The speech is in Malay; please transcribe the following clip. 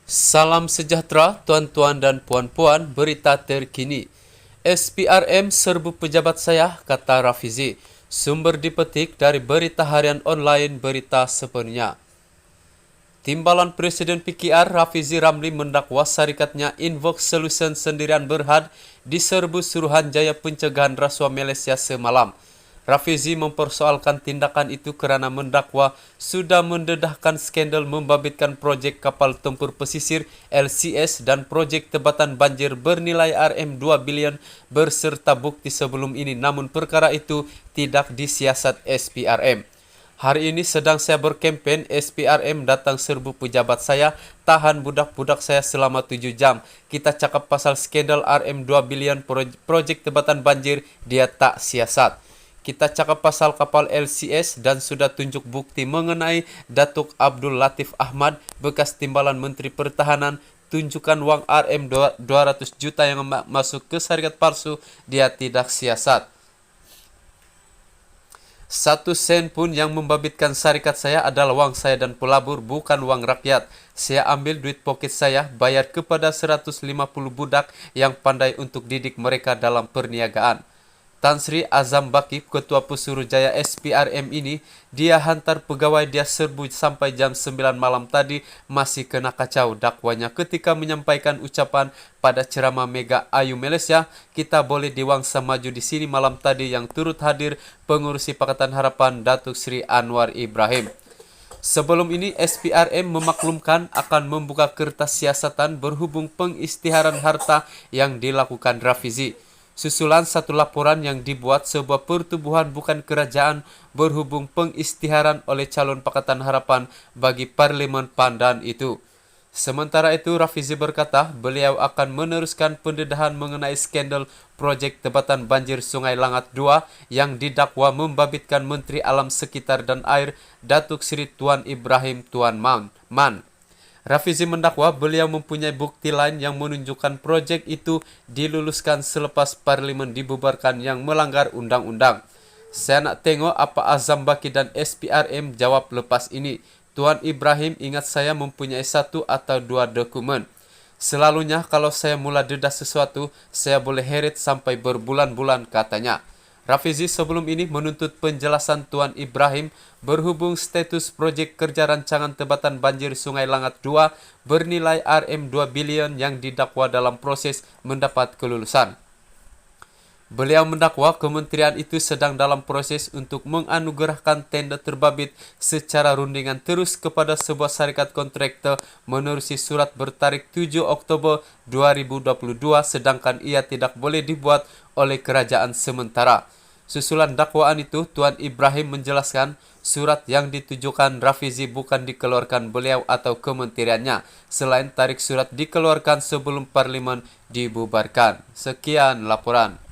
Salam sejahtera tuan-tuan dan puan-puan, berita terkini. SPRM serbu pejabat saya, kata Rafizi. Sumber dipetik dari berita harian online berita sepenuhnya. Timbalan Presiden PKR Rafizi Ramli mendakwa syarikatnya Invox Solution Sendirian Berhad diserbu Suruhanjaya Pencegahan Rasuah Malaysia semalam. Rafizi mempersoalkan tindakan itu kerana mendakwa sudah mendedahkan skandal membabitkan projek kapal tempur pesisir LCS dan projek tebatan banjir bernilai RM2 bilion berserta bukti sebelum ini, namun perkara itu tidak disiasat SPRM. Hari ini sedang saya berkempen, SPRM datang serbu pejabat saya, tahan budak-budak saya selama 7 jam. Kita cakap pasal skandal RM2 bilion projek tebatan banjir, dia tak siasat. Kita cakap pasal kapal LCS dan sudah tunjuk bukti mengenai Datuk Abdul Latif Ahmad, bekas timbalan Menteri Pertahanan, tunjukkan wang RM 200 juta yang masuk ke syarikat palsu, dia tidak siasat. 1 sen pun yang membabitkan syarikat saya adalah wang saya dan pelabur, bukan wang rakyat. Saya ambil duit poket saya, bayar kepada 150 budak yang pandai untuk didik mereka dalam perniagaan. Tan Sri Azam Baki, Ketua Pesuruhjaya SPRM ini, dia hantar pegawai dia serbu sampai jam 9 malam tadi masih kena kacau dakwanya ketika menyampaikan ucapan pada ceramah Mega Ayu Malaysia. Kita boleh diwangsa maju di sini malam tadi yang turut hadir pengurusi Pakatan Harapan Datuk Sri Anwar Ibrahim. Sebelum ini SPRM memaklumkan akan membuka kertas siasatan berhubung pengisytiharan harta yang dilakukan Rafizi. Susulan satu laporan yang dibuat sebuah pertubuhan bukan kerajaan berhubung pengisytiharan oleh calon Pakatan Harapan bagi Parlimen Pandan itu. Sementara itu, Rafizi berkata beliau akan meneruskan pendedahan mengenai skandal projek tebatan banjir Sungai Langat II yang didakwa membabitkan Menteri Alam Sekitar dan Air Datuk Seri Tuan Ibrahim Tuan Man. Rafizi mendakwa beliau mempunyai bukti lain yang menunjukkan projek itu diluluskan selepas Parlimen dibubarkan yang melanggar undang-undang. Saya nak tengok apa Azam Baki dan SPRM jawab lepas ini. Tuan Ibrahim ingat saya mempunyai 1 atau 2 dokumen. Selalunya kalau saya mula dedah sesuatu, saya boleh heret sampai berbulan-bulan, katanya. Rafizi sebelum ini menuntut penjelasan Tuan Ibrahim berhubung status projek kerja rancangan tebatan banjir Sungai Langat II bernilai RM2 bilion yang didakwa dalam proses mendapat kelulusan. Beliau mendakwa kementerian itu sedang dalam proses untuk menganugerahkan tender terbabit secara rundingan terus kepada sebuah syarikat kontraktor menerusi surat bertarikh 7 Oktober 2022 sedangkan ia tidak boleh dibuat oleh kerajaan sementara. Susulan dakwaan itu, Tuan Ibrahim menjelaskan surat yang ditujukan Rafizi bukan dikeluarkan beliau atau kementeriannya, selain tarik surat dikeluarkan sebelum Parlimen dibubarkan. Sekian laporan.